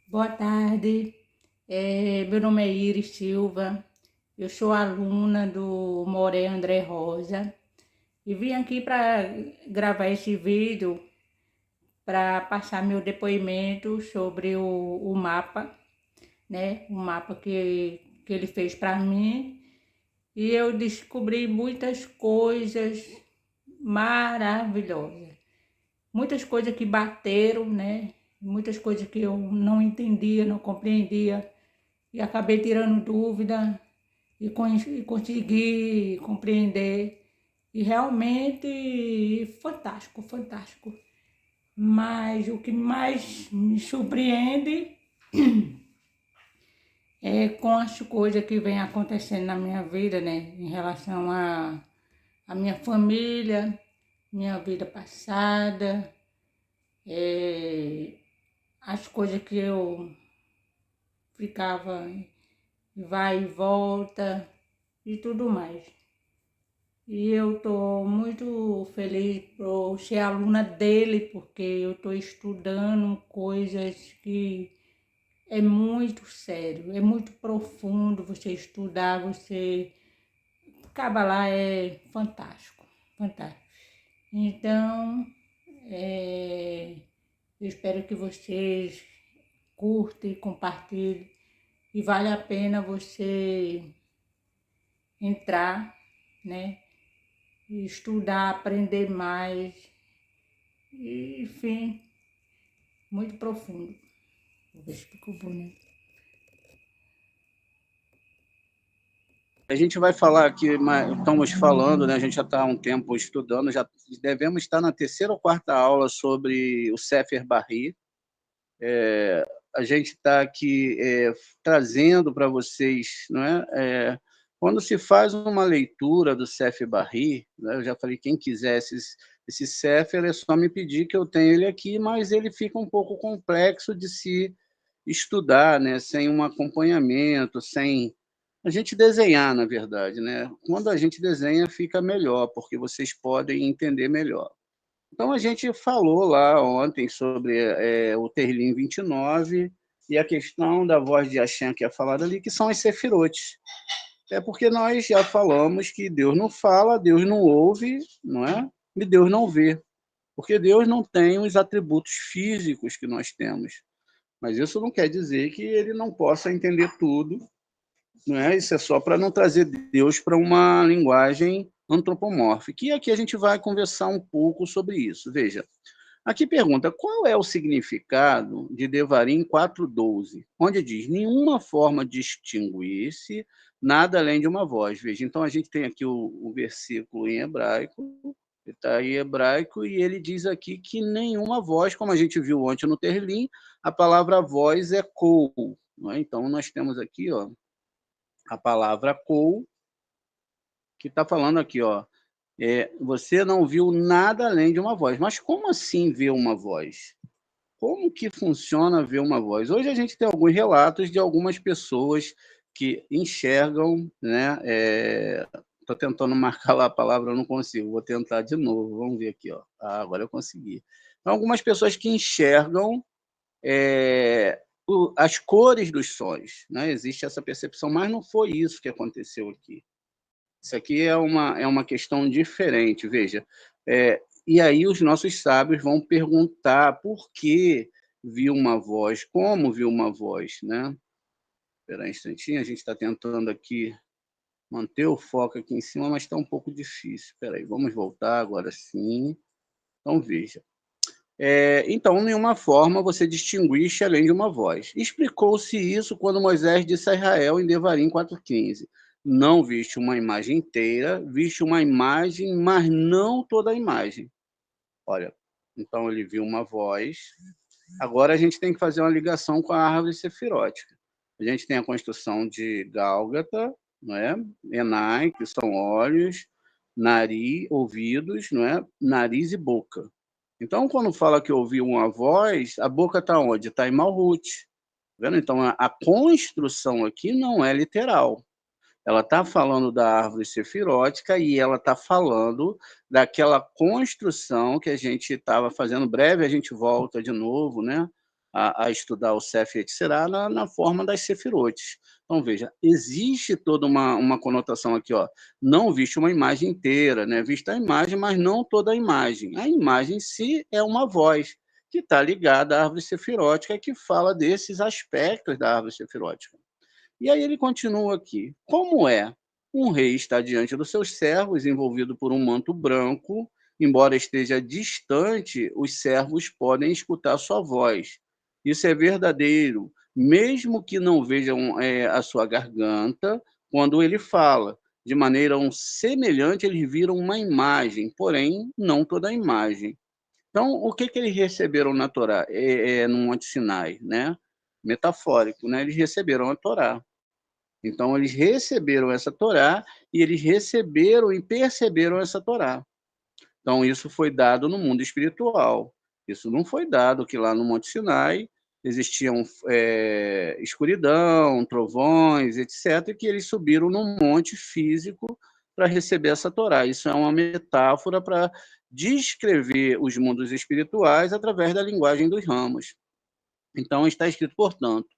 Boa tarde, meu nome é Iris Silva, eu sou aluna do Moré André Rosa e vim aqui para gravar esse vídeo para passar meu depoimento sobre o mapa, né? O mapa que ele fez para mim, e eu descobri muitas coisas maravilhosas, muitas coisas que bateram, né? Muitas coisas que eu não entendia, não compreendia, e acabei tirando dúvida e consegui compreender. E realmente fantástico, fantástico. Mas o que mais me surpreende é com as coisas que vem acontecendo na minha vida, né? Em relação a minha família, minha vida passada, as coisas que eu ficava vai e volta e tudo mais. E eu estou muito feliz por ser aluna dele, porque eu estou estudando coisas que é muito sério, é muito profundo você estudar, você... Kabbalah é fantástico, fantástico. Então, eu espero que vocês curtem, compartilhem, e vale a pena você entrar, né? Estudar, aprender mais, e, enfim, muito profundo. Vou ver se ficou bonito. A gente vai falar aqui, estamos falando, né? A gente já está há um tempo estudando, já devemos estar na terceira ou quarta aula sobre o Sefer Bahri. A gente está aqui trazendo para vocês, não é? Quando se faz uma leitura do Sefer Bahri, né? Eu já falei, quem quiser esse Sefer, é só me pedir que eu tenho ele aqui, mas ele fica um pouco complexo de se estudar, né? Sem um acompanhamento, sem a gente desenhar, na verdade, né? Quando a gente desenha, fica melhor, porque vocês podem entender melhor. Então, a gente falou lá ontem sobre o Terlim 29 e a questão da voz de Hashem que é falada ali, que são as Sefirot. É porque nós já falamos que Deus não fala, Deus não ouve, não é? E Deus não vê. Porque Deus não tem os atributos físicos que nós temos. Mas isso não quer dizer que ele não possa entender tudo, não é? Isso é só para não trazer Deus para uma linguagem antropomórfica. E aqui a gente vai conversar um pouco sobre isso. Veja, aqui pergunta, qual é o significado de Devarim 4:12, onde diz, nenhuma forma de distinguir-se, nada além de uma voz. Veja, então a gente tem aqui o versículo em hebraico, está em hebraico, e ele diz aqui que nenhuma voz, como a gente viu ontem no Terlim, a palavra voz é kol. Não é? Então nós temos aqui, ó, a palavra kol, que está falando aqui, ó, você não viu nada além de uma voz. Mas como assim ver uma voz? Como que funciona ver uma voz? Hoje a gente tem alguns relatos de algumas pessoas que enxergam, né? Estou tentando marcar lá a palavra, eu não consigo, vou tentar de novo, vamos ver aqui, ó. Agora eu consegui. Então, algumas pessoas que enxergam as cores dos sons, né? Existe essa percepção, mas não foi isso que aconteceu aqui. Isso aqui é uma questão diferente, veja. E aí os nossos sábios vão perguntar por que viu uma voz, como viu uma voz, né? Espera um instantinho, a gente está tentando aqui manter o foco aqui em cima, mas está um pouco difícil. Espera aí, vamos voltar agora sim. Então, veja. Então, nenhuma forma você distinguiste além de uma voz. Explicou-se isso quando Moisés disse a Israel em Devarim 4,15: não viste uma imagem inteira, viste uma imagem, mas não toda a imagem. Olha, então ele viu uma voz. Agora a gente tem que fazer uma ligação com a árvore sefirótica. A gente tem a construção de Gálgata, não é? Enai, que são olhos, nariz, ouvidos, não é? Nariz e boca. Então, quando fala que ouviu uma voz, a boca está onde? Está em Malhut. Tá vendo? Então, a construção aqui não é literal. Ela está falando da árvore sefirótica e ela está falando daquela construção que a gente estava fazendo. Breve a gente volta de novo, né, a estudar o Sef Yetzirah na forma das sefirotes. Então, veja, existe toda uma conotação aqui, ó. Não viste uma imagem inteira, né? Vista a imagem, mas não toda a imagem. A imagem em si é uma voz que está ligada à árvore sefirótica, que fala desses aspectos da árvore sefirótica. E aí ele continua aqui: como é? Um rei está diante dos seus servos, envolvido por um manto branco, embora esteja distante, os servos podem escutar sua voz. Isso é verdadeiro, mesmo que não vejam a sua garganta quando ele fala. De maneira semelhante, eles viram uma imagem, porém, não toda a imagem. Então, o que eles receberam na Torá, no Monte Sinai, né? Metafórico, né? Eles receberam a Torá. Então, eles receberam essa Torá e eles receberam e perceberam essa Torá. Então, isso foi dado no mundo espiritual. Isso não foi dado que lá no Monte Sinai existiam escuridão, trovões, etc., e que eles subiram no monte físico para receber essa Torá. Isso é uma metáfora para descrever os mundos espirituais através da linguagem dos ramos. Então, está escrito, portanto,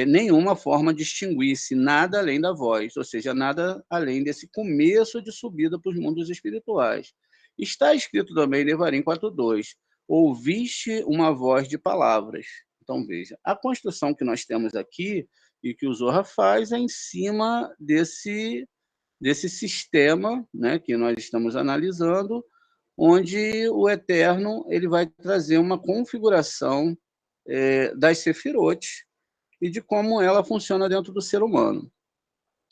nenhuma forma distinguir-se nada além da voz, ou seja, nada além desse começo de subida para os mundos espirituais. Está escrito também em Devarim 4,2: ouviste uma voz de palavras. Então, veja, a construção que nós temos aqui e que o Zohar faz é em cima desse sistema, né, que nós estamos analisando, onde o Eterno ele vai trazer uma configuração das sefirotes e de como ela funciona dentro do ser humano.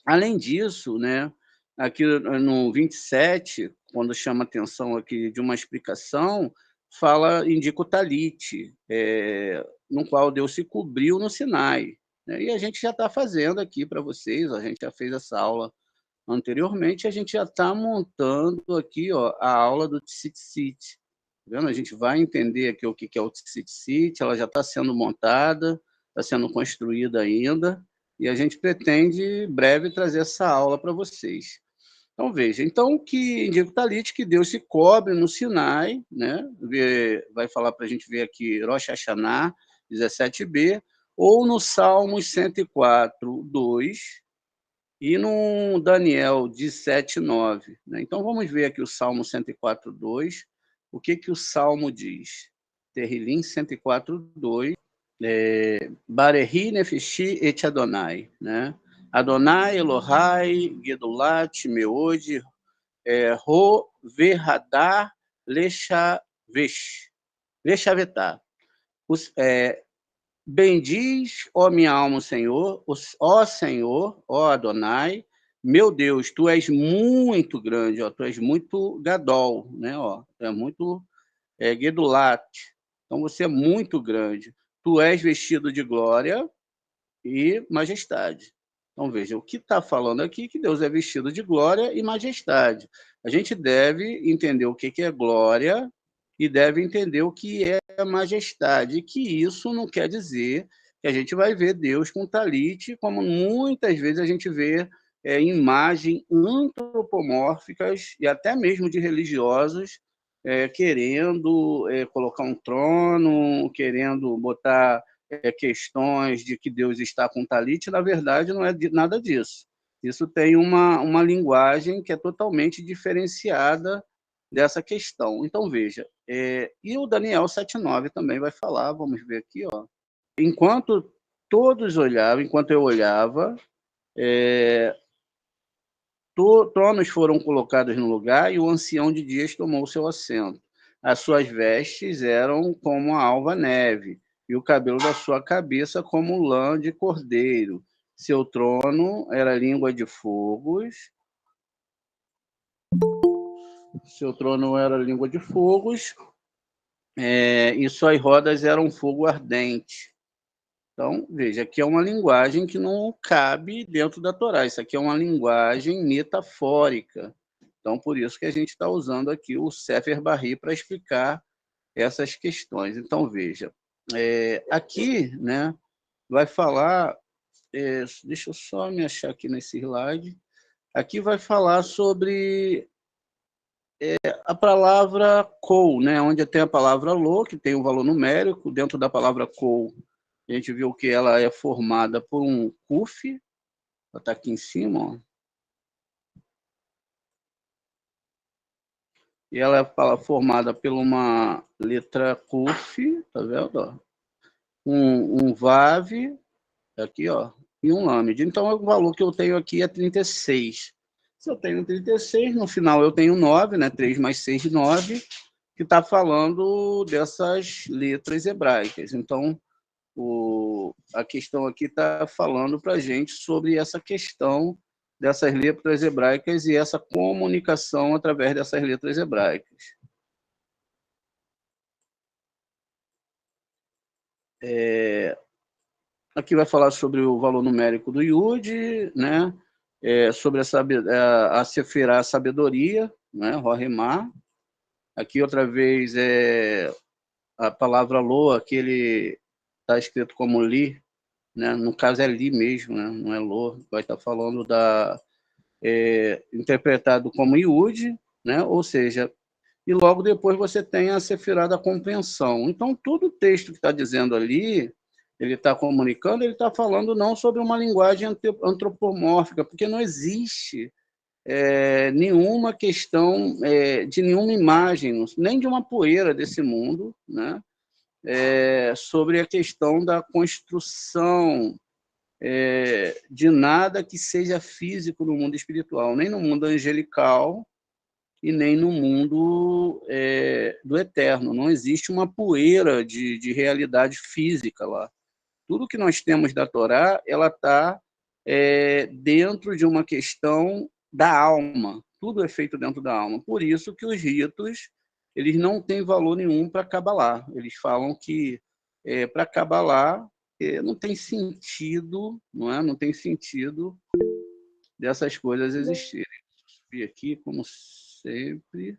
Além disso, né, aqui no 27, quando chama atenção aqui de uma explicação, indica o talit, no qual Deus se cobriu no Sinai. Né? E a gente já está fazendo aqui para vocês, a gente já fez essa aula anteriormente, a gente já está montando aqui, ó, a aula do Tzitzit. Tá vendo? A gente vai entender aqui o que é o Tzitzit, ela já está sendo montada, está sendo construída ainda, e a gente pretende, em breve, trazer essa aula para vocês. Então, veja, então, que indica o Talit, que Deus se cobre no Sinai, né? Vai falar para a gente ver aqui Rosh Hashanah, 17b, ou no Salmos 104, 2, e no Daniel 17, 9. Né? Então, vamos ver aqui o Salmo 104, 2. O que o Salmo diz? Terrilim 104, 2. Barehi nefeshi et Adonai. Né? Adonai, Elohai, Gedulat, Meod, Ro, Verhadar, Lechavetá. Bendiz, ó minha alma, o Senhor, ó Senhor, ó Adonai, meu Deus, tu és muito grande, ó, tu és muito gadol, né, ó, tu é muito gedulat, então você é muito grande, tu és vestido de glória e majestade. Então veja, o que está falando aqui é que Deus é vestido de glória e majestade. A gente deve entender o que é glória e deve entender o que é majestade, e que isso não quer dizer que a gente vai ver Deus com talit, como muitas vezes a gente vê imagens antropomórficas e até mesmo de religiosos querendo colocar um trono, querendo botar questões de que Deus está com talit, na verdade não é nada disso. Isso tem uma linguagem que é totalmente diferenciada dessa questão. Então, veja, e o Daniel 7,9 também vai falar, vamos ver aqui, ó. Enquanto todos olhavam, enquanto eu olhava, tronos foram colocados no lugar e o ancião de dias tomou seu assento. As suas vestes eram como a alva neve, e o cabelo da sua cabeça como lã de cordeiro. Seu trono era língua de fogos. Seu trono era língua de fogos, e suas rodas eram fogo ardente. Então, veja, aqui é uma linguagem que não cabe dentro da Torá. Isso aqui é uma linguagem metafórica. Então, por isso que a gente está usando aqui o Sefer Barri para explicar essas questões. Então, veja, aqui, né, vai falar, deixa eu só me achar aqui nesse slide, aqui vai falar sobre a palavra kol, né, onde tem a palavra lo, que tem um valor numérico, dentro da palavra kol, a gente viu que ela é formada por um kuf, ela está aqui em cima, ó. E ela é formada por uma letra kuf, tá vendo? Um vav, aqui, ó, e um lamed. Então, o valor que eu tenho aqui é 36. Se eu tenho 36, no final eu tenho 9, né? 3 mais 6, 9, que está falando dessas letras hebraicas. Então, a questão aqui está falando para a gente sobre essa questão dessas letras hebraicas e essa comunicação através dessas letras hebraicas. Aqui vai falar sobre o valor numérico do Yud, né? Sobre a Sefirá, a sabedoria, né? Rohemá. Aqui outra vez a palavra Loa, que ele está escrito como Li, né? No caso é Li mesmo, né? Não é Lo, vai estar falando interpretado como Yud, né? Ou seja, e logo depois você tem a Sefirá da compreensão. Então, todo o texto que está dizendo ali, ele está comunicando, ele está falando não sobre uma linguagem antropomórfica, porque não existe nenhuma questão de nenhuma imagem, nem de uma poeira desse mundo, né? Sobre a questão da construção de nada que seja físico no mundo espiritual, nem no mundo angelical e nem no mundo do eterno. Não existe uma poeira de realidade física lá. Tudo que nós temos da Torá, ela está dentro de uma questão da alma. Tudo é feito dentro da alma. Por isso que os ritos, eles não têm valor nenhum para Kabbalah. Eles falam que para Kabbalah não tem sentido, não é? Não tem sentido dessas coisas existirem. Vou subir aqui, como sempre.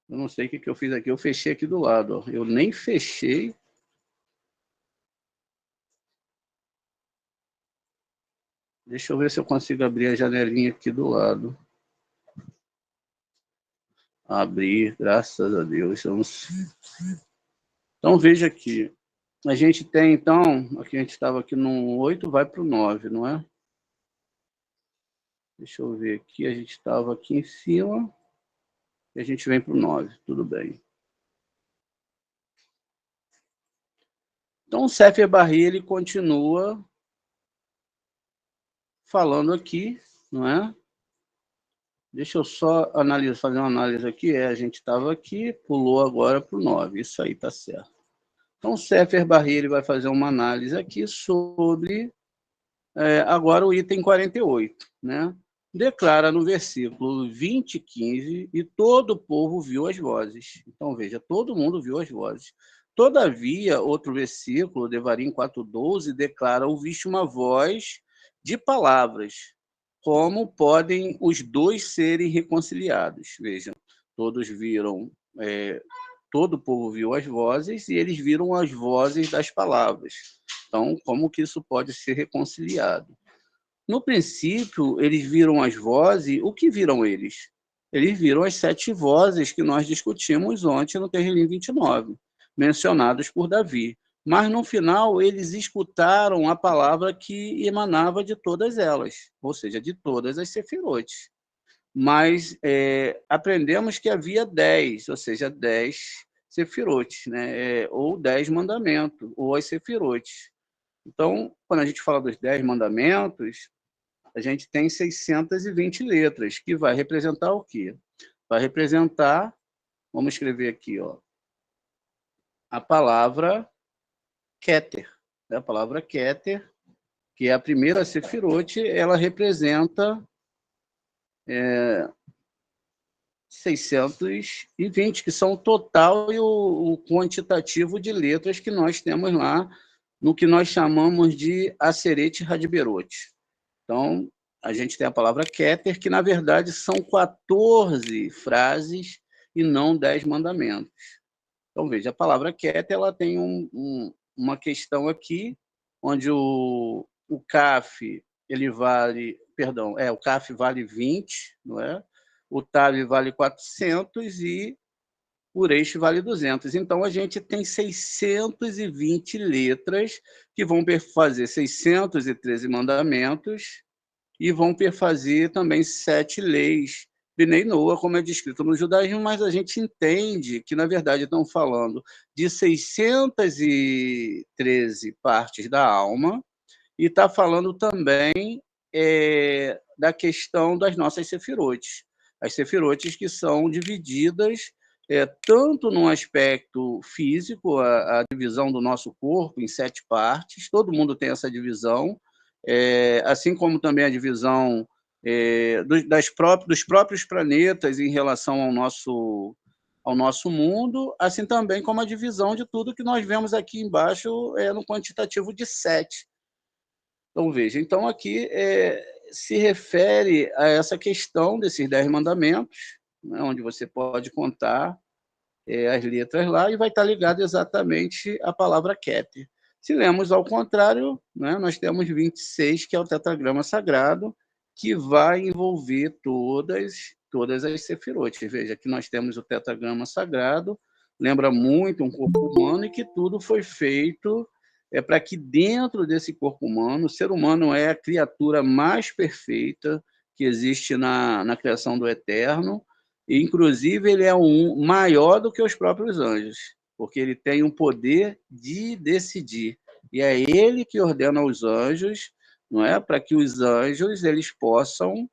Eu não sei o que eu fiz aqui. Eu fechei aqui do lado. Ó. Eu nem fechei. Deixa eu ver se eu consigo abrir a janelinha aqui do lado. Abrir, graças a Deus. Então, veja aqui. A gente tem, então, aqui a gente estava aqui no 8, vai para o 9, não é? Deixa eu ver aqui. A gente estava aqui em cima e a gente vem para o 9. Tudo bem. Então, o Sefer Barri, ele continua falando aqui, não é? Deixa eu só fazer uma análise aqui. A gente estava aqui, pulou agora para o 9. Isso aí está certo. Então, o Sefer Barri, ele vai fazer uma análise aqui sobre, agora, o item 48, né? Declara no versículo 20, 15, e todo o povo viu as vozes. Então, veja, todo mundo viu as vozes. Todavia, outro versículo, Devarim 4:12, declara: ouviste uma voz de palavras. Como podem os dois serem reconciliados? Vejam, todos viram, todo o povo viu as vozes e eles viram as vozes das palavras. Então, como que isso pode ser reconciliado? No princípio, eles viram as vozes. O que viram eles? Eles viram as 7 vozes que nós discutimos ontem no Terrilim 29, mencionados por Davi. Mas, no final, eles escutaram a palavra que emanava de todas elas, ou seja, de todas as sefirotes. Mas aprendemos que havia 10, ou seja, 10 sefirotes, né? Ou 10 mandamentos, ou as sefirotes. Então, quando a gente fala dos 10 mandamentos, a gente tem 620 letras, que vai representar o quê? Vai representar, vamos escrever aqui, ó, a palavra Keter. A palavra Keter, que é a primeira Sefirot, ela representa 620, que são o total e o quantitativo de letras que nós temos lá no que nós chamamos de Aseret Hadberot. Então, a gente tem a palavra Keter, que na verdade são 14 frases e não 10 mandamentos. Então, veja, a palavra Keter, ela tem uma questão aqui, onde o Kaf, ele vale, perdão, o Kaf vale 20, não é? O Tav vale 400 e o Reish vale 200. Então, a gente tem 620 letras que vão fazer 613 mandamentos e vão perfazer também 7 leis, Bnei Noa, como é descrito no judaísmo, mas a gente entende que, na verdade, estão falando de 613 partes da alma e está falando também da questão das nossas sefirotes. As sefirotes que são divididas tanto no aspecto físico, a divisão do nosso corpo em 7 partes, todo mundo tem essa divisão, assim como também a divisão dos próprios planetas em relação ao nosso mundo, assim também como a divisão de tudo que nós vemos aqui embaixo no quantitativo de 7. Então, veja, então aqui se refere a essa questão desses 10 mandamentos, né, onde você pode contar as letras lá e vai estar ligado exatamente à palavra Keter. Se lemos ao contrário, né, nós temos 26, que é o tetragrama sagrado, que vai envolver todas as sefirotes. Veja, aqui nós temos o tetragrama sagrado, lembra muito um corpo humano e que tudo foi feito para que dentro desse corpo humano, o ser humano é a criatura mais perfeita que existe na criação do Eterno, e, inclusive, ele é maior do que os próprios anjos, porque ele tem um poder de decidir. E é ele que ordena aos anjos, não é, para que os anjos eles possam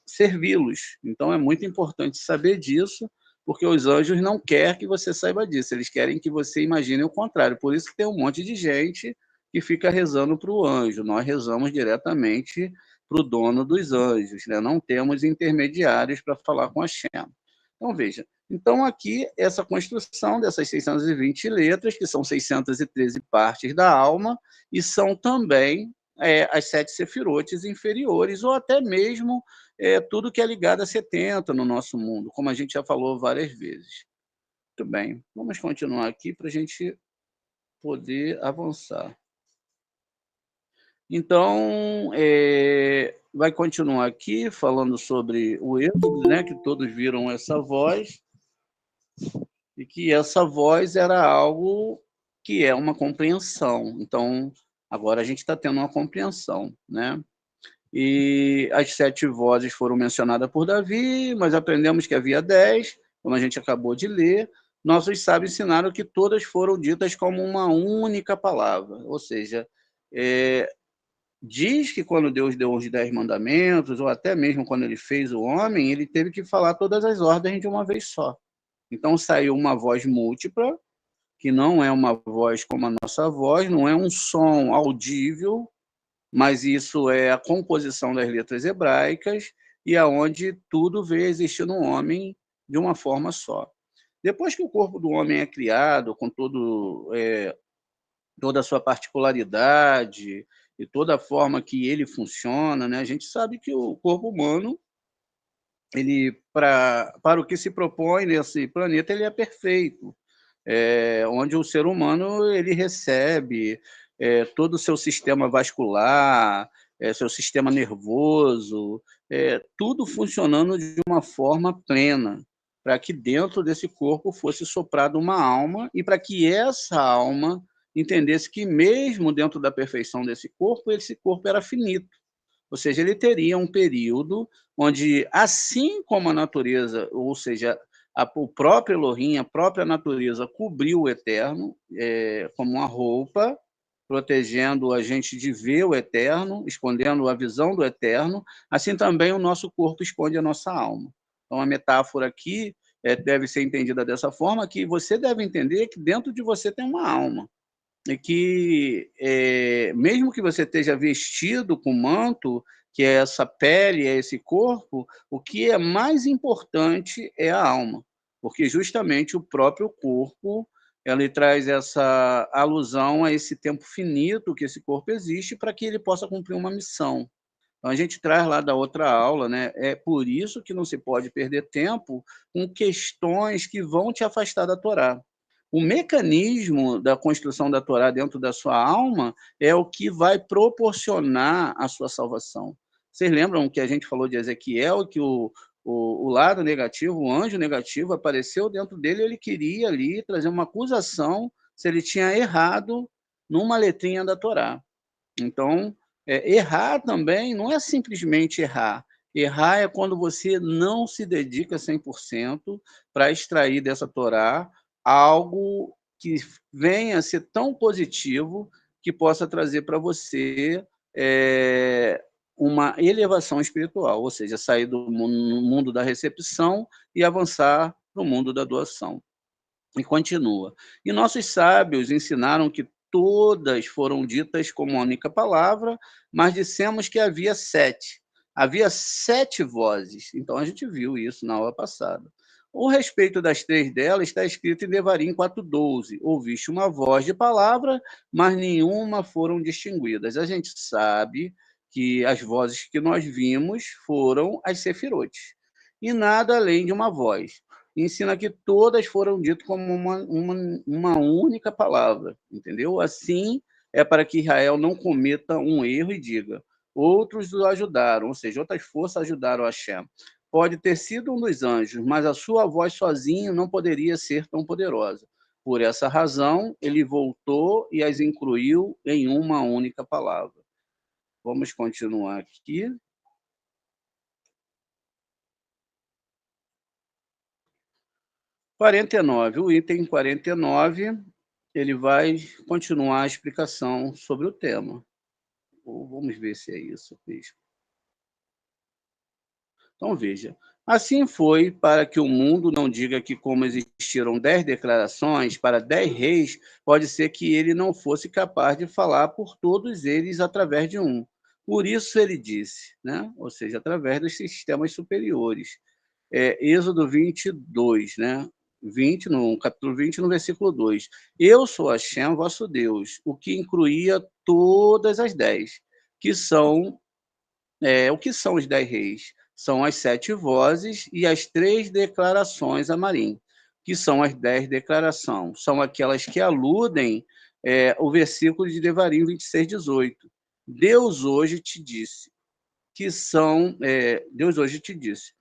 servi-los. Então, é muito importante saber disso, porque os anjos não querem que você saiba disso, eles querem que você imagine o contrário. Por isso que tem um monte de gente que fica rezando para o anjo. Nós rezamos diretamente para o dono dos anjos, né? Não temos intermediários para falar com a Hashem. Então, veja, então aqui essa construção dessas 620 letras, que são 613 partes da alma, e são também as 7 sefirotes inferiores, ou até mesmo tudo que é ligado a 70 no nosso mundo, como a gente já falou várias vezes. Muito bem, vamos continuar aqui para a gente poder avançar. Então, vai continuar aqui falando sobre o Êxodo, né, que todos viram essa voz, e que essa voz era algo que é uma compreensão. Então, agora a gente está tendo uma compreensão, né? E as 7 vozes foram mencionadas por Davi, mas aprendemos que havia 10, como a gente acabou de ler. Nossos sábios ensinaram que todas foram ditas como uma única palavra, ou seja, diz que quando Deus deu os 10 mandamentos, ou até mesmo quando ele fez o homem, ele teve que falar todas as ordens de uma vez só. Então saiu uma voz múltipla, que não é uma voz como a nossa voz, não é um som audível, mas isso é a composição das letras hebraicas e aonde tudo veio existir no homem de uma forma só. Depois que o corpo do homem é criado, com toda a sua particularidade e toda a forma que ele funciona, né, a gente sabe que o corpo humano, ele para o que se propõe nesse planeta, ele é perfeito. Onde o ser humano ele recebe todo o seu sistema vascular, seu sistema nervoso, tudo funcionando de uma forma plena, para que dentro desse corpo fosse soprada uma alma e para que essa alma entendesse que mesmo dentro da perfeição desse corpo, esse corpo era finito. Ou seja, ele teria um período onde, assim como a natureza, ou seja, o próprio Elohim, a própria natureza, cobriu o Eterno como uma roupa, protegendo a gente de ver o eterno, escondendo a visão do eterno, assim também o nosso corpo esconde a nossa alma. Então, a metáfora aqui deve ser entendida dessa forma, que você deve entender que dentro de você tem uma alma, e que, mesmo que você esteja vestido com manto, que é essa pele, é esse corpo, o que é mais importante é a alma, porque justamente o próprio corpo, ele traz essa alusão a esse tempo finito que esse corpo existe para que ele possa cumprir uma missão. Então a gente traz lá da outra aula, né, é por isso que não se pode perder tempo com questões que vão te afastar da Torá. O mecanismo da construção da Torá dentro da sua alma é o que vai proporcionar a sua salvação. Vocês lembram que a gente falou de Ezequiel, que o lado negativo, o anjo negativo, apareceu dentro dele, ele queria ali trazer uma acusação se ele tinha errado numa letrinha da Torá. Então, errar também não é simplesmente errar. Errar é quando você não se dedica 100% para extrair dessa Torá algo que venha a ser tão positivo que possa trazer para você uma elevação espiritual, ou seja, sair do mundo da recepção e avançar para o mundo da doação. E continua. E nossos sábios ensinaram que todas foram ditas como uma única palavra, mas dissemos que havia 7. Havia 7 vozes. Então, a gente viu isso na aula passada. O respeito das 3 delas está escrito em Devarim 4:12. Ouviste uma voz de palavra, mas nenhuma foram distinguidas. A gente sabe que as vozes que nós vimos foram as sefirotes. E nada além de uma voz. Ensina que todas foram ditas como uma única palavra, entendeu? Assim é para que Israel não cometa um erro e diga, outros o ajudaram, ou seja, outras forças ajudaram a Hashem. Pode ter sido um dos anjos, mas a sua voz sozinho não poderia ser tão poderosa. Por essa razão, ele voltou e as incluiu em uma única palavra. Vamos continuar aqui. 49. O item 49, ele vai continuar a explicação sobre o tema. Vamos ver se é isso mesmo. Então, veja. Assim foi para que o mundo não diga que, como existiram 10 declarações para 10 reis, pode ser que ele não fosse capaz de falar por todos eles através de um. Por isso ele disse, né? Ou seja, através dos sistemas superiores. Êxodo 22, né? 20, no capítulo 20, no versículo 2. Eu sou Hashem, vosso Deus, o que incluía todas as 10, que são, o que são os 10 reis? São as 7 vozes e as 3 declarações a Marim, que são as 10 declarações. São aquelas que aludem o versículo de Devarim 26:18. Deus hoje te disse, que são, Deus hoje te disse,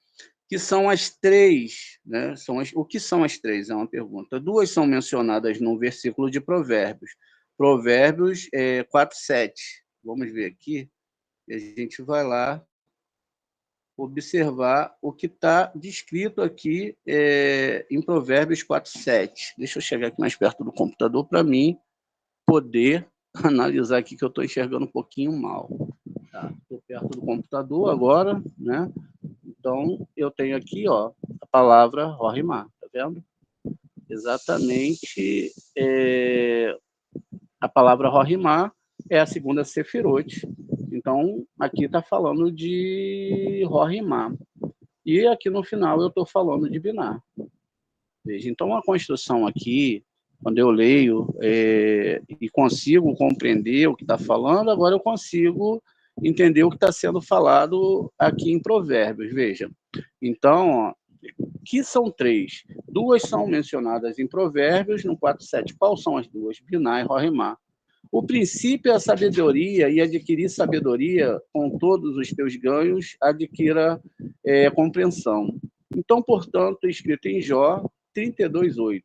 que são as 3, né? O que são as 3? É uma pergunta. 2 são mencionadas no versículo de Provérbios. Provérbios 4:7. Vamos ver aqui. E a gente vai lá observar o que está descrito aqui em Provérbios 4:7. Deixa eu chegar aqui mais perto do computador para mim poder analisar aqui, que eu estou enxergando um pouquinho mal. Estou perto do computador agora, né? Então, eu tenho aqui, ó, a palavra Rorimá, tá vendo? Exatamente, a palavra Rorimá é a segunda Sefirot. Então, aqui está falando de Rorimá. E aqui no final eu estou falando de Biná. Veja, então a construção aqui, quando eu leio e consigo compreender o que está falando, agora eu consigo entender o que está sendo falado aqui em Provérbios. Veja, então, ó, que são 3. 2 são mencionadas em Provérbios, no 4:7. Quais são as 2? Biná e Rorimá. O princípio é a sabedoria, e adquirir sabedoria com todos os teus ganhos, adquira compreensão. Então, portanto, escrito em Jó 32:8.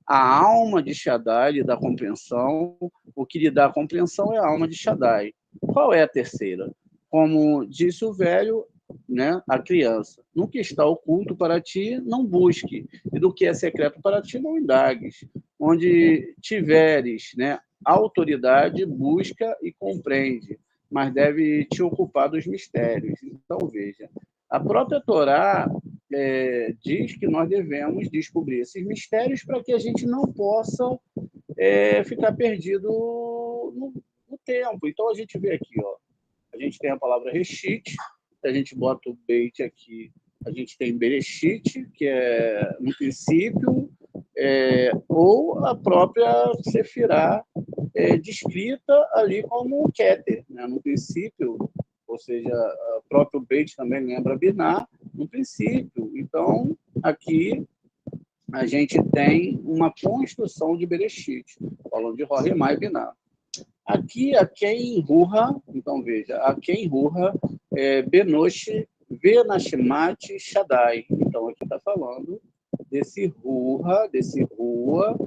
A alma de Shaddai lhe dá compreensão, o que lhe dá compreensão é a alma de Shaddai. Qual é a terceira? Como disse o velho, né, a criança, no que está oculto para ti, não busque, e do que é secreto para ti, não indagues. Onde tiveres, né, A autoridade busca e compreende, mas deve te ocupar dos mistérios. Então, veja, a própria Torá diz que nós devemos descobrir esses mistérios para que a gente não possa ficar perdido no tempo. Então, a gente vê aqui, ó, a gente tem a palavra reshit, a gente bota o beit aqui, a gente tem bereshit, que é no princípio, ou a própria sefirá descrita ali como Keter, né? No princípio, ou seja, o próprio beit também lembra Biná, no princípio. Então, aqui a gente tem uma construção de Bereshit, falando de Rohemá e Biná. Aqui, a quem Ruha, então veja, a quem Ruha, Benosh, Venashmat, Shaddai. Então, aqui está falando desse Ruha, desse Rua,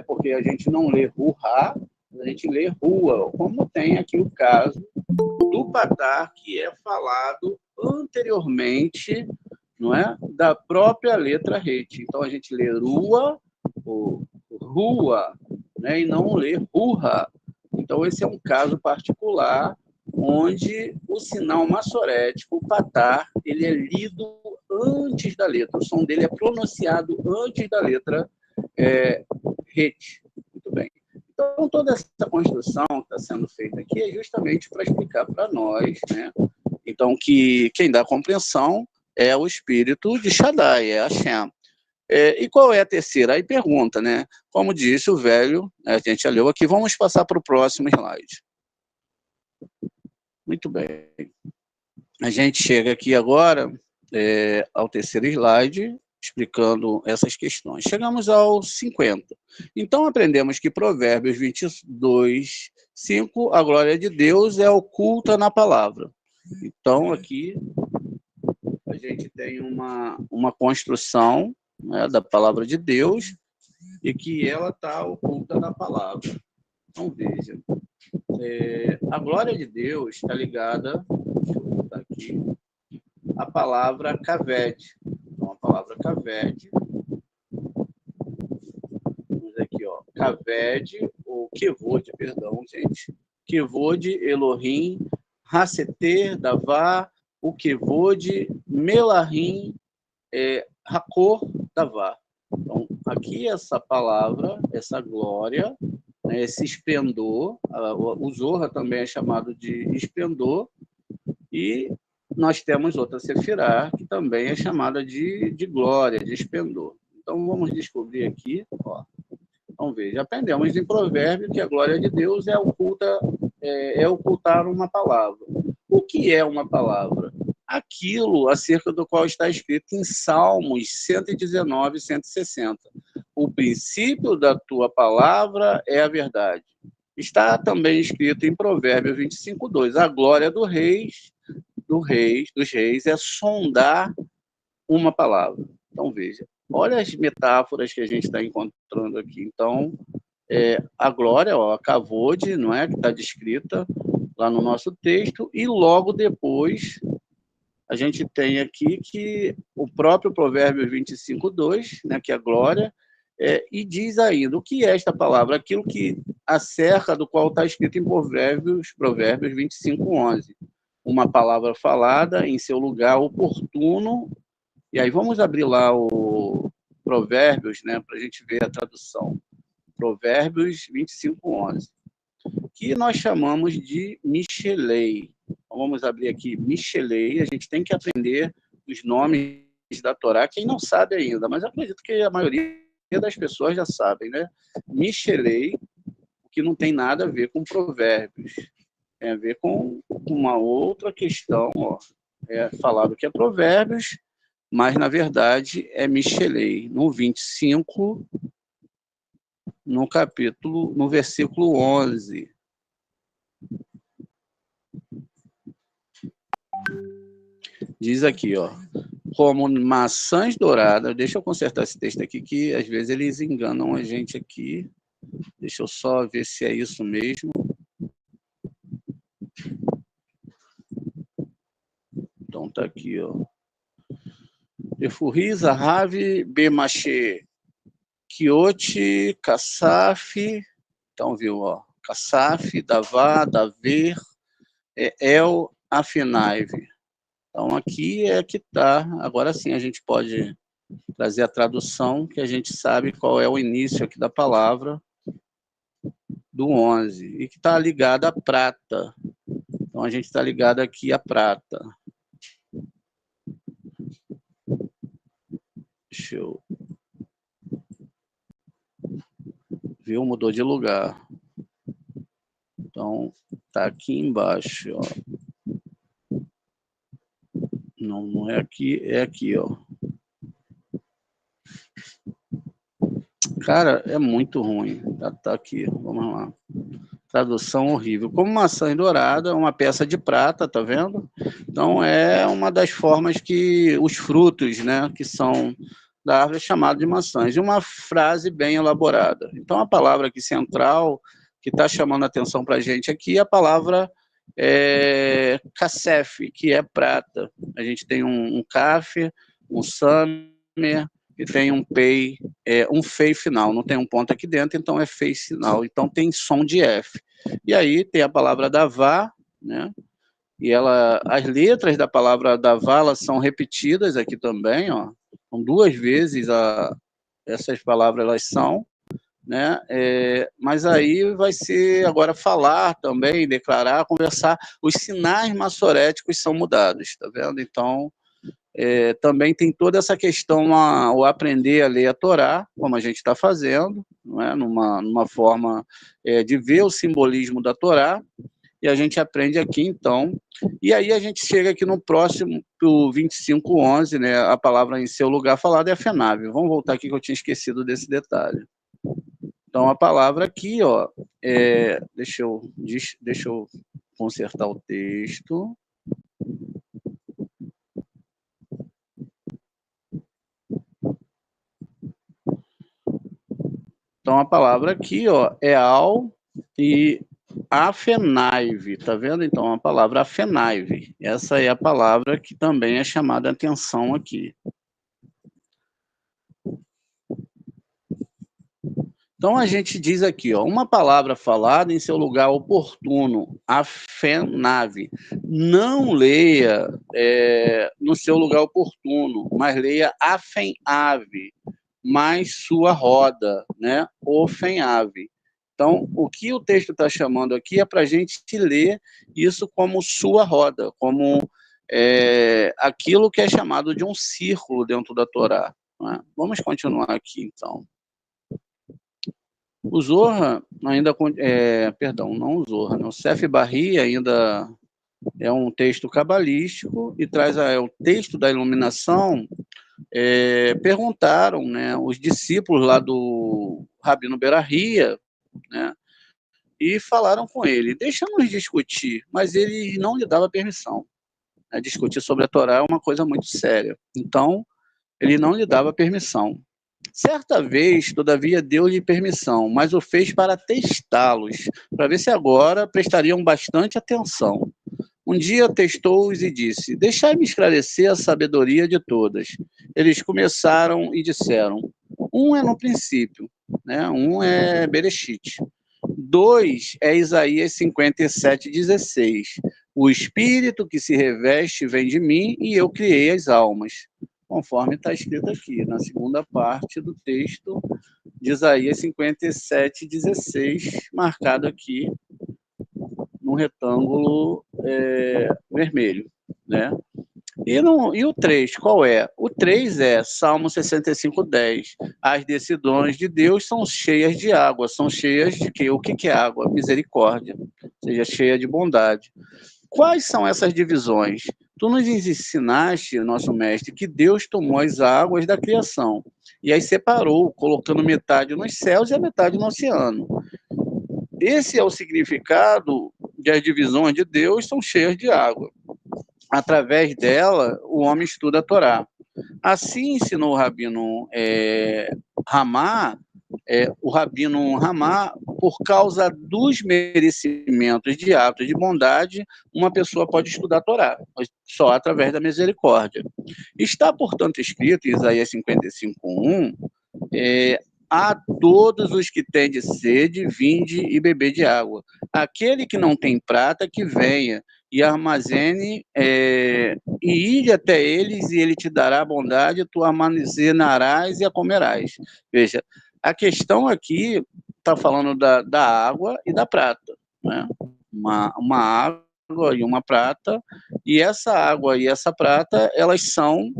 porque a gente não lê Ruha, a gente lê Rua, como tem aqui o caso do Patar, que é falado anteriormente, não é, da própria letra Rete. Então, a gente lê Rua, ou Rua, né, e não lê Ruha. Então, esse é um caso particular onde o sinal massorético, o patar, ele é lido antes da letra. O som dele é pronunciado antes da letra Rete. Muito bem. Então, toda essa construção que está sendo feita aqui é justamente para explicar para nós, né? Então, que quem dá compreensão é o espírito de Shaddai, é Hashem. E qual é a terceira? Aí pergunta, né? Como disse o velho, a gente já leu aqui, vamos passar para o próximo slide. Muito bem. A gente chega aqui agora ao terceiro slide, explicando essas questões. Chegamos ao 50. Então, aprendemos que Provérbios 22, 5, a glória de Deus é oculta na palavra. Então, aqui, a gente tem uma construção, né, da palavra de Deus, e que ela está oculta na palavra. Então, veja, a glória de Deus está ligada, deixa eu botar aqui, a palavra kaved. Então, a palavra kaved, vamos aqui, ó, kaved, ou kevod, perdão, gente, kevod, Elohim, Haseter, Davá, o kevod, Melahim, Hakor, Davá. Então, aqui essa palavra, essa glória, né, esse esplendor, o Zohar também é chamado de esplendor, e nós temos outra sefirá, que também é chamada de glória, de esplendor. Então, vamos descobrir aqui, ó. Então, veja, aprendemos em Provérbio que a glória de Deus é ocultar uma palavra. O que é uma palavra? Aquilo acerca do qual está escrito em Salmos 119 e 160. O princípio da tua palavra é a verdade. Está também escrito em Provérbios 25, 2. A glória dos reis é sondar uma palavra. Então, veja, olha as metáforas que a gente está encontrando aqui. Então, a glória, ó, a kavod, não é, que está descrita lá no nosso texto, e logo depois a gente tem aqui que o próprio Provérbios 25, 2, né, que é a glória, e diz ainda, o que é esta palavra? Aquilo que acerca do qual está escrito em Provérbios 25, 11. Uma palavra falada em seu lugar oportuno. E aí vamos abrir lá o Provérbios, né, para a gente ver a tradução. Provérbios 25, 11. Que nós chamamos de Michelei. Então, vamos abrir aqui Michelei. A gente tem que aprender os nomes da Torá, quem não sabe ainda, mas acredito que a maioria das pessoas já sabem, né? Michelei, que não tem nada a ver com Provérbios. Tem a ver com uma outra questão, ó. Falado que é Provérbios, mas na verdade é Michelei. No 25, no versículo 11. Diz aqui, ó, como maçãs douradas, deixa eu consertar esse texto aqui, que às vezes eles enganam a gente aqui. Deixa eu só ver se é isso mesmo. Então tá aqui, ó. Efurri, Zahav, Bemache, Kiote, Kassaf. Então, viu, ó. Kassaf, Davá, Daver, El, Afinaive. Então, aqui é que está. Agora sim, a gente pode trazer a tradução, que a gente sabe qual é o início aqui da palavra do 11, e que está ligada à prata. Então, a gente está ligado aqui à prata. Deixa eu... Viu? Mudou de lugar. Então, tá aqui embaixo, ó. Não é aqui, é aqui, ó. Cara, é muito ruim. Tá aqui, vamos lá. Tradução horrível. Como maçã dourada, uma peça de prata, tá vendo? Então, é uma das formas que os frutos, né, que são da árvore, é chamado de maçãs. E uma frase bem elaborada. Então, a palavra aqui central, que está chamando a atenção para a gente aqui, é a palavra Kassef, que é prata. A gente tem um Kaf, um Samer, e tem um pei, um fei final, não tem um ponto aqui dentro, então é fei final, então tem som de F. E aí tem a palavra davá, né? E as letras da palavra davá, elas são repetidas aqui também, ó. São 2 vezes essas palavras elas são, né? Mas aí vai ser agora falar também, declarar, conversar. Os sinais maçoréticos são mudados, tá vendo? Então também tem toda essa questão, o aprender a ler a Torá, como a gente está fazendo, não é? numa forma de ver o simbolismo da Torá, e a gente aprende aqui, então. E aí a gente chega aqui no próximo, o 25:11, né? A palavra em seu lugar falada é afenável. Vamos voltar aqui que eu tinha esquecido desse detalhe. Então, a palavra aqui, ó, deixa eu consertar o texto. Então, a palavra aqui, ó, é al e afenaive, tá vendo? Então, a palavra afenaive, essa é a palavra que também é chamada a atenção aqui. Então, a gente diz aqui, ó, uma palavra falada em seu lugar oportuno, afenave. Não leia no seu lugar oportuno, mas leia afenave, mais sua roda, né? Ofenave. Então, o que o texto está chamando aqui é para a gente ler isso como sua roda, como aquilo que é chamado de um círculo dentro da Torá. Né? Vamos continuar aqui, então. O Zohar ainda, perdão, não o Zohar, não, o Sef Barri ainda é um texto cabalístico e traz o texto da iluminação. Perguntaram, né, os discípulos lá do Rabino Berahia, né, e falaram com ele, deixa-nos discutir, mas ele não lhe dava permissão. Né, discutir sobre a Torá é uma coisa muito séria. Então, ele não lhe dava permissão. Certa vez, todavia, deu-lhe permissão, mas o fez para testá-los, para ver se agora prestariam bastante atenção. Um dia testou-os e disse, deixai-me esclarecer a sabedoria de todas. Eles começaram e disseram, um é no princípio, né? Um é Bereshit. 2 é Isaías 57:16. O Espírito que se reveste vem de mim e eu criei as almas. Conforme está escrito aqui, na segunda parte do texto de Isaías 57:16, marcado aqui num retângulo vermelho, né? E o 3, qual é? O 3 é Salmo 65:10. As decisões de Deus são cheias de água, são cheias de quê? O que é água? Misericórdia, ou seja, cheia de bondade. Quais são essas divisões? Tu nos ensinaste, nosso mestre, que Deus tomou as águas da criação e as separou, colocando metade nos céus e a metade no oceano. Esse é o significado de as divisões de Deus são cheias de água. Através dela, o homem estuda a Torá. Assim ensinou o Rabino Ramá, por causa dos merecimentos de atos de bondade, uma pessoa pode estudar a Torá, só através da misericórdia. Está, portanto, escrito em Isaías 55:1, a todos os que têm de sede, vinde e beber de água. Aquele que não tem prata, que venha e armazene, e ide até eles, e ele te dará bondade, tu armazenarás e a comerás. Veja, a questão aqui está falando da água e da prata, né? Uma água e uma prata, e essa água e essa prata, elas são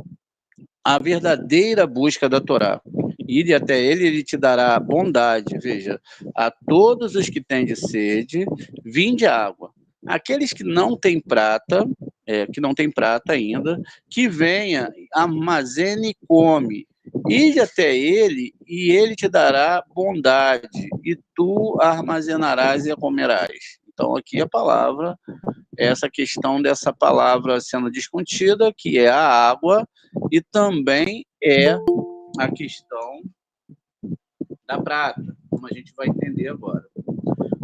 a verdadeira busca da Torá. Ide até ele, ele te dará bondade. Veja, a todos os que têm de sede, vinde água. Aqueles que não têm prata, que não tem prata ainda, que venha, armazene e come. Ide até ele, e ele te dará bondade, e tu armazenarás e a comerás. Então, aqui a palavra, essa questão dessa palavra sendo discutida, que é a água, e também é a questão da prata, como a gente vai entender agora.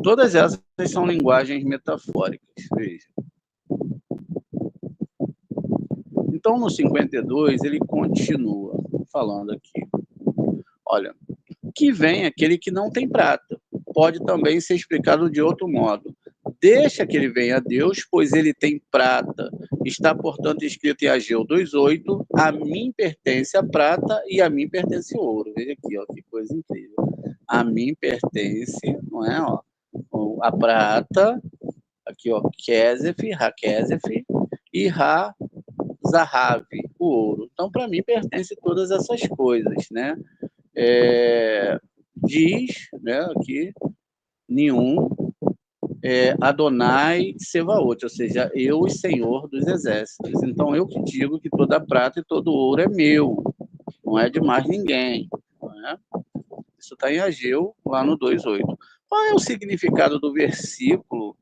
Todas essas são linguagens metafóricas, veja. Então, no 52, ele continua falando aqui. Olha, que vem aquele que não tem prata. Pode também ser explicado de outro modo. Deixa que ele venha a Deus, pois ele tem prata. Está, portanto, escrito em Ageu 2,8, a mim pertence a prata e a mim pertence o ouro. Veja aqui, ó, que coisa incrível. A mim pertence, não é? Ó, a prata, aqui, ó, Kesef, Hakesef e Zahav, o ouro. Então, para mim, pertence todas essas coisas, né? Diz, né, aqui, nenhum, Adonai Sevaot, ou seja, eu e Senhor dos Exércitos. Então, eu que digo que toda prata e todo ouro é meu, não é de mais ninguém. Não é? Isso está em Ageu, lá no 2,8. Qual é o significado do versículo?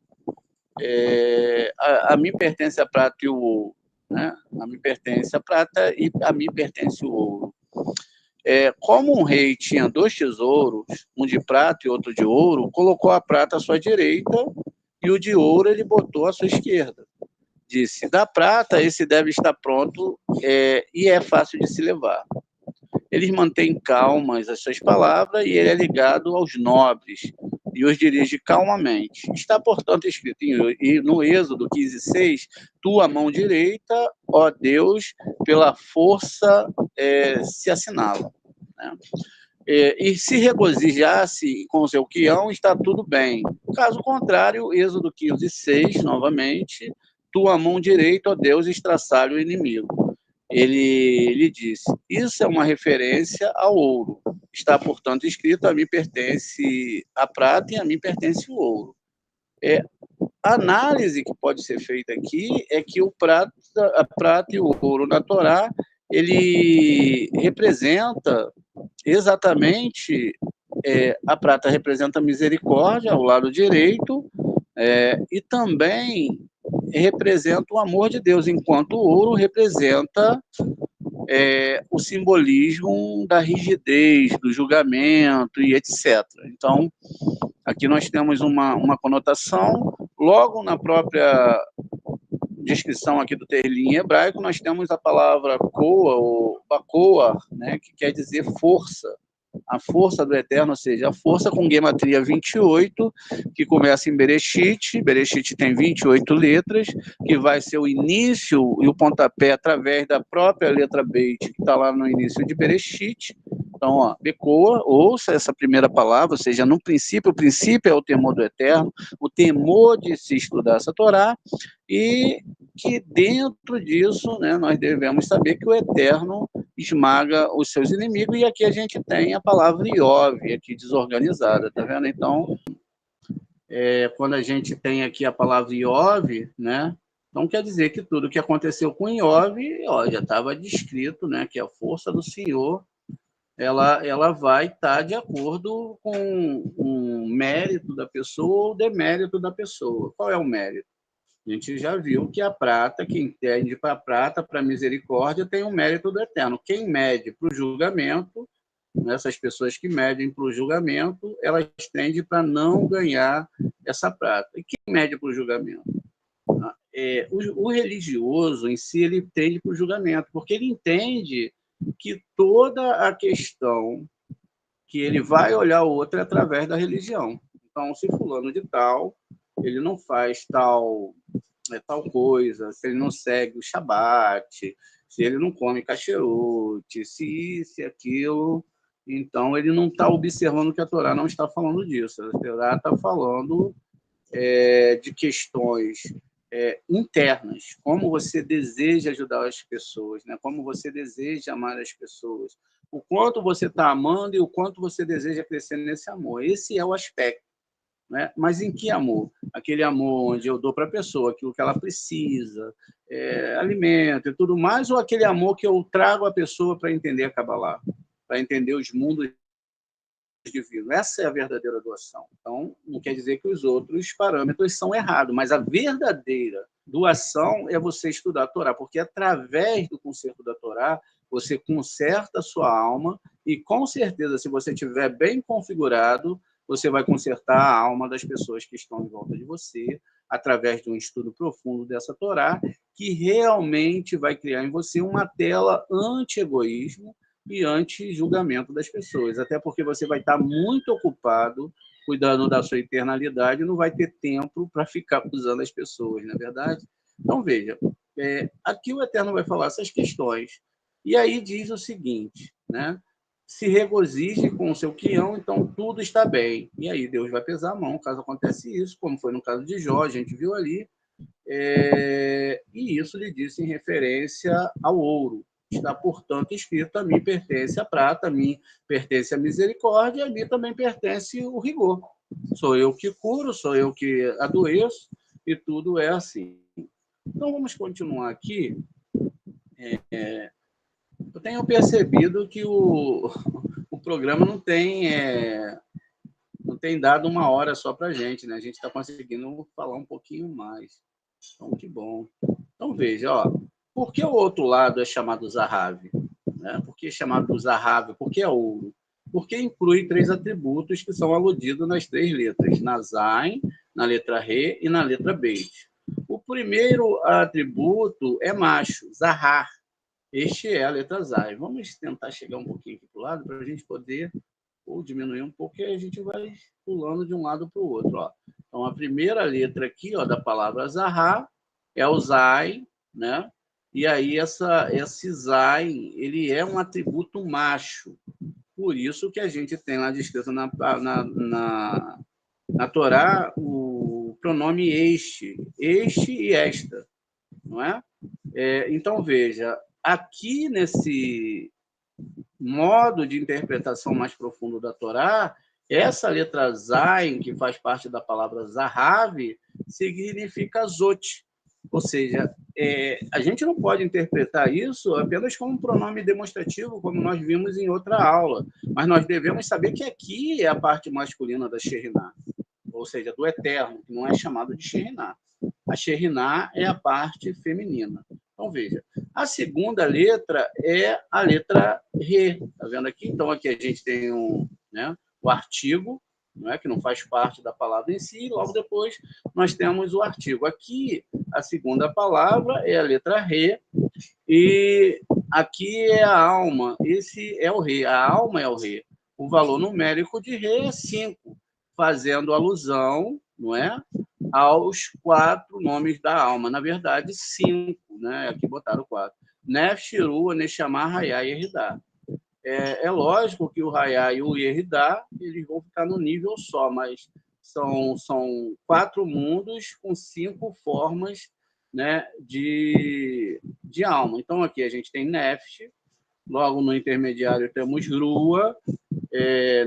A mim pertence a prata e o ouro. Né? A mim pertence a prata e a mim pertence o ouro. Como um rei tinha 2 tesouros, um de prata e outro de ouro, colocou a prata à sua direita e o de ouro ele botou à sua esquerda. Disse, da prata esse deve estar pronto e é fácil de se levar. Eles mantêm calmas as suas palavras e ele é ligado aos nobres e os dirige calmamente. Está, portanto, escrito no Êxodo 15:6, tua mão direita, ó Deus, pela força se assinala. Né? E se regozijasse com o seu quião, está tudo bem. Caso contrário, Êxodo 15:6, novamente, tua mão direita, ó Deus, estraçalha o inimigo. Ele lhe disse, isso é uma referência ao ouro. Está, portanto, escrito, a mim pertence a prata e a mim pertence o ouro. A análise que pode ser feita aqui é que a prata e o ouro na Torá, ele representa exatamente, a prata representa a misericórdia ao lado direito, e também representa o amor de Deus, enquanto o ouro representa o simbolismo da rigidez, do julgamento e etc. Então, aqui nós temos uma conotação, logo na própria descrição aqui do terlim em hebraico, nós temos a palavra koa, ou bakoa, né, que quer dizer força, a força do Eterno, ou seja, a força com gematria 28, que começa em Bereshit. Bereshit tem 28 letras, que vai ser o início e o pontapé através da própria letra Beit, que está lá no início de Bereshit. Então, ó, Becoa, ouça essa primeira palavra, ou seja, no princípio, o princípio é o temor do Eterno, o temor de se estudar essa Torá, e que dentro disso, né, nós devemos saber que o Eterno esmaga os seus inimigos, e aqui a gente tem a palavra Iov, aqui desorganizada, tá vendo? Então, quando a gente tem aqui a palavra Iov, né, então quer dizer que tudo que aconteceu com Iov, já estava descrito, né, que a força do Senhor, ela vai estar de acordo com o mérito da pessoa ou o demérito da pessoa. Qual é o mérito? A gente já viu que a prata, quem tende para a prata, para a misericórdia, tem o mérito do Eterno. Quem mede para o julgamento, essas pessoas que medem para o julgamento, elas tendem para não ganhar essa prata. E quem mede para o julgamento? O religioso em si, ele tende para o julgamento, porque ele entende que toda a questão que ele vai olhar o outro através da religião. Então, se fulano de tal, ele não faz tal coisa, se ele não segue o Shabat, se ele não come kasherut, se isso e aquilo, então ele não está observando que a Torá não está falando disso. A Torá está falando de questões internas, como você deseja ajudar as pessoas, né? Como você deseja amar as pessoas, o quanto você está amando e o quanto você deseja crescer nesse amor. Esse é o aspecto. Né? Mas em que amor? Aquele amor onde eu dou para a pessoa aquilo que ela precisa, alimento e tudo mais, ou aquele amor que eu trago a pessoa para entender a Kabbalah, para entender os mundos divinos? Essa é a verdadeira doação. Então, não quer dizer que os outros parâmetros são errados, mas a verdadeira doação é você estudar a Torá, porque através do concerto da Torá, você conserta a sua alma e, com certeza, se você estiver bem configurado, você vai consertar a alma das pessoas que estão em volta de você, através de um estudo profundo dessa Torá, que realmente vai criar em você uma tela anti-egoísmo e anti-julgamento das pessoas, até porque você vai estar muito ocupado cuidando da sua eternalidade e não vai ter tempo para ficar usando as pessoas, não é verdade? Então, veja, aqui o Eterno vai falar essas questões, e aí diz o seguinte, né? Se regozije com o seu quião, então tudo está bem. E aí Deus vai pesar a mão, caso acontece isso, como foi no caso de Jó, a gente viu ali, e isso lhe disse em referência ao ouro. Está, portanto, escrito: a mim pertence a prata, a mim pertence a misericórdia, a mim também pertence o rigor. Sou eu que curo, sou eu que adoeço, e tudo é assim. Então, vamos continuar aqui. Eu tenho percebido que o programa não tem dado uma hora só para a gente, né? A gente está conseguindo falar um pouquinho mais. Então, que bom. Então, veja, por que o outro lado é chamado Zahav? Né? Por que é chamado Zahav? Por que é ouro? Porque inclui 3 atributos que são aludidos nas 3 letras, na Zain, na letra Re e na letra Beit. O primeiro atributo é macho, Zahar. Este é a letra Zain. Vamos tentar chegar um pouquinho aqui para o lado para a gente poder, ou diminuir um pouco, e a gente vai pulando de um lado para o outro. Então, a primeira letra aqui da palavra Zahar é o Zain, né? E aí esse Zain, ele é um atributo macho. Por isso que a gente tem lá descrito na Torá o pronome este e esta, não é? Então, veja, aqui nesse modo de interpretação mais profundo da Torá, essa letra Zain, que faz parte da palavra Zahav, significa Zot. Ou seja, a gente não pode interpretar isso apenas como um pronome demonstrativo, como nós vimos em outra aula, mas nós devemos saber que aqui é a parte masculina da Sheriná, ou seja, do Eterno, que não é chamado de Sheriná. A Sheriná é a parte feminina. Então, veja, a segunda letra é a letra Re. Está vendo aqui? Então, aqui a gente tem o artigo, não é, que não faz parte da palavra em si, e logo depois nós temos o artigo. Aqui, a segunda palavra é a letra Re, e aqui é a alma, esse é o Re, a alma é o Re. O valor numérico de Re é 5, fazendo alusão, não é, aos 4 nomes da alma. Na verdade, 5, né? Aqui botaram 4. Nef, Shiru, Neshama, Hayá e Eridá. É lógico que o Hayá e o Eridá eles vão ficar no nível só, mas são 4 mundos com 5 formas, né, de alma. Então, aqui a gente tem Nefesh, logo no intermediário temos Rua,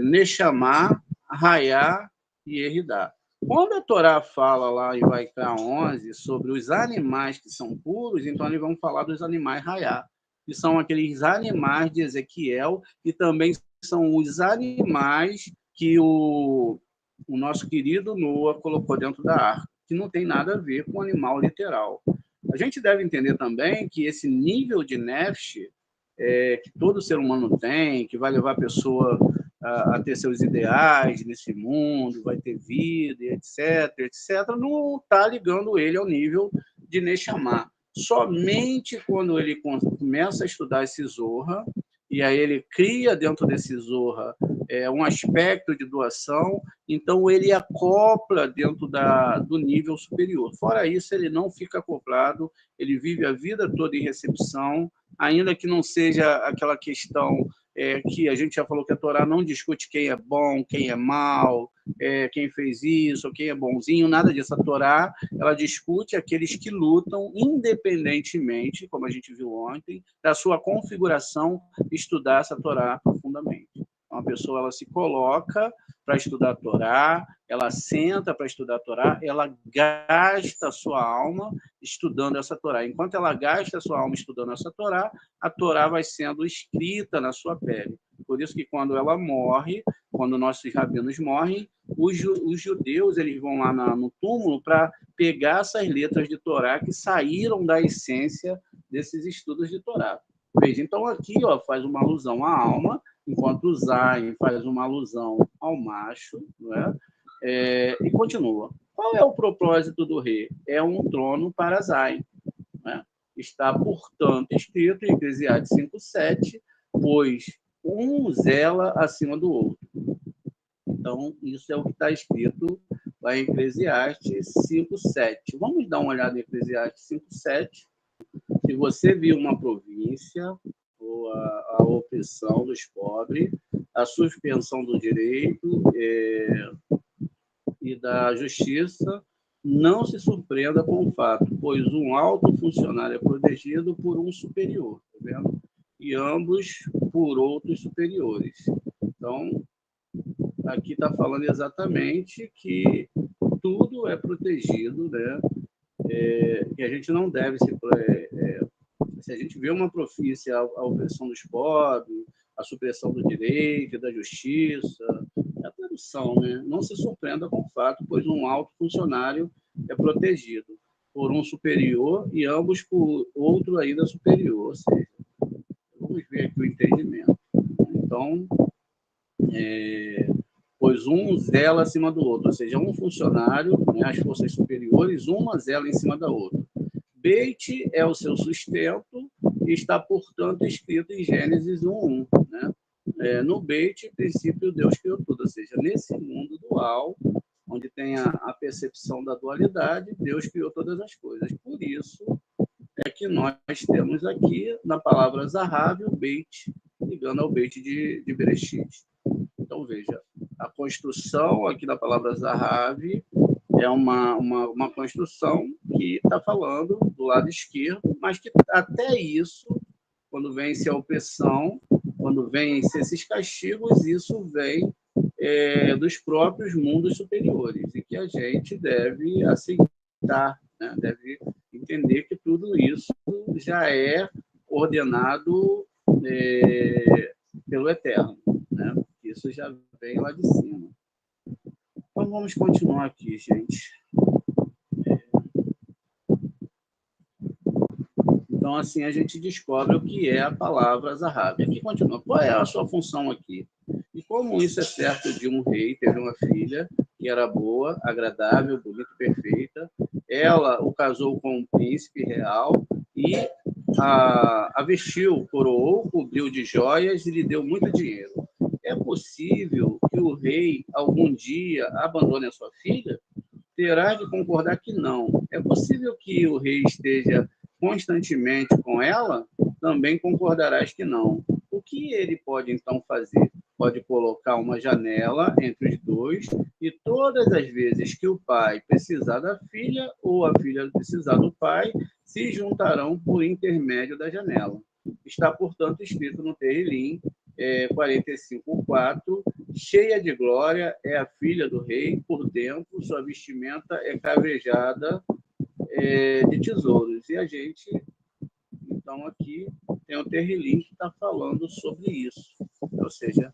Neshama, Hayá e Eridá. Quando a Torá fala lá em Vaikra 11 sobre os animais que são puros, então eles vão falar dos animais Hayá, que são aqueles animais de Ezequiel, e também são os animais que o nosso querido Noa colocou dentro da arca, que não tem nada a ver com animal literal. A gente deve entender também que esse nível de nefesh que todo ser humano tem, que vai levar a pessoa a ter seus ideais nesse mundo, vai ter vida, etc., etc., não está ligando ele ao nível de Neshama. Somente quando ele começa a estudar esse Zohar, e aí ele cria dentro desse Zohar um aspecto de doação, então ele acopla dentro do nível superior. Fora isso, ele não fica acoplado, ele vive a vida toda em recepção, ainda que não seja aquela questão que a gente já falou que a Torá não discute quem é bom, quem é mal, quem fez isso, quem é bonzinho, nada disso. A Torá, ela discute aqueles que lutam independentemente, como a gente viu ontem, da sua configuração, estudar essa Torá profundamente. Uma pessoa, ela se coloca para estudar a Torá, ela senta para estudar a Torá, ela gasta a sua alma estudando essa Torá. Enquanto ela gasta a sua alma estudando essa Torá, a Torá vai sendo escrita na sua pele. Por isso que quando ela morre, quando nossos rabinos morrem, os judeus eles vão lá no túmulo para pegar essas letras de Torá que saíram da essência desses estudos de Torá. Veja, então aqui faz uma alusão à alma, enquanto o Zayin faz uma alusão ao macho, não é? E continua. Qual é o propósito do rei? É um trono para Zayin. Né? Está, portanto, escrito em Eclesiastes 5:7, pois um zela acima do outro. Então, isso é o que está escrito lá em Eclesiastes 5:7. Vamos dar uma olhada em Eclesiastes 5:7. Se você viu uma província, ou a opressão dos pobres, a suspensão do direito e da justiça, não se surpreenda com o fato, pois um alto funcionário é protegido por um superior, tá vendo? E ambos por outros superiores. Então, aqui está falando exatamente que tudo é protegido, né? Que a gente não deve se a gente vê uma profícia, a opressão dos pobres, a supressão do direito, da justiça, a tradução, né? Não se surpreenda com o fato, pois um alto funcionário é protegido por um superior e ambos por outro ainda superior. Ou seja, vamos ver aqui o entendimento. Então, pois um zela acima do outro, ou seja, um funcionário, né, as forças superiores, uma zela em cima da outra. Beit é o seu sustento e está, portanto, escrito em Gênesis 1:1. Né? No Beit, em princípio, Deus criou tudo. Ou seja, nesse mundo dual, onde tem a percepção da dualidade, Deus criou todas as coisas. Por isso é que nós temos aqui, na palavra Zahav, o Beit, ligando ao Beit de Bereshit. Então, veja, a construção aqui da palavra Zahav é uma construção que está falando do lado esquerdo, mas que até isso, quando vence a opressão, quando vence esses castigos, isso vem dos próprios mundos superiores, e que a gente deve aceitar, né? Deve entender que tudo isso já é ordenado pelo Eterno, né? Isso já vem lá de cima. Então, vamos continuar aqui, gente. Então, assim, a gente descobre o que é a palavra Zahav. Aqui continua. Qual é a sua função aqui? E como isso é certo de um rei, teve uma filha que era boa, agradável, bonita, perfeita. Ela o casou com um príncipe real e a vestiu, coroou, cobriu de joias e lhe deu muito dinheiro. É possível que o rei, algum dia, abandone a sua filha? Terás de concordar que não. É possível que o rei esteja constantemente com ela? Também concordarás que não. O que ele pode, então, fazer? Pode colocar uma janela entre os dois e todas as vezes que o pai precisar da filha ou a filha precisar do pai, se juntarão por intermédio da janela. Está, portanto, escrito no Tehilim 45:4, cheia de glória é a filha do rei, por dentro sua vestimenta é cravejada de tesouros. E a gente, então, aqui tem o Tehilim que está falando sobre isso. Ou seja,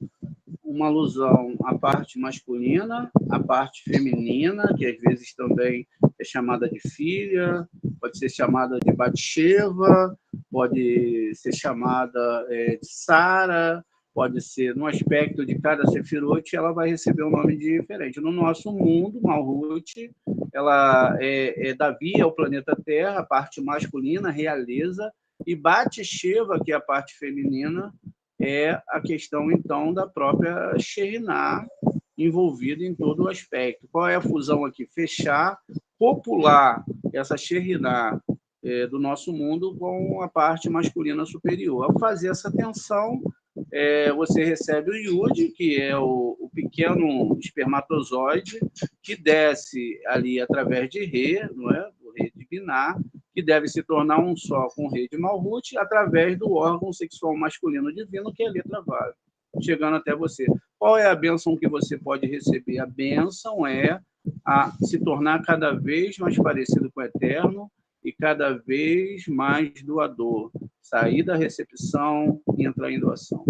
uma alusão à parte masculina, à parte feminina, que às vezes também é chamada de filha, pode ser chamada de Batsheva, pode ser chamada de Sara, pode ser, no aspecto de cada Sefirot, ela vai receber um nome diferente. No nosso mundo, Malhut, ela Davi é o planeta Terra, a parte masculina, realeza, e Batsheva, que é a parte feminina, é a questão, então, da própria Shekhinah envolvida em todo o aspecto. Qual é a fusão aqui? Fechar, popular essa Shekhinah do nosso mundo com a parte masculina superior. Ao fazer essa tensão, você recebe o Yud, que é o pequeno espermatozoide, que desce ali através de Re, não é? Do Re de Binah, que deve se tornar um só com o Re de Malhut, através do órgão sexual masculino divino, que é a letra Vav, chegando até você. Qual é a bênção que você pode receber? A bênção é a se tornar cada vez mais parecido com o Eterno e cada vez mais doador. Sair da recepção e entrar em doação.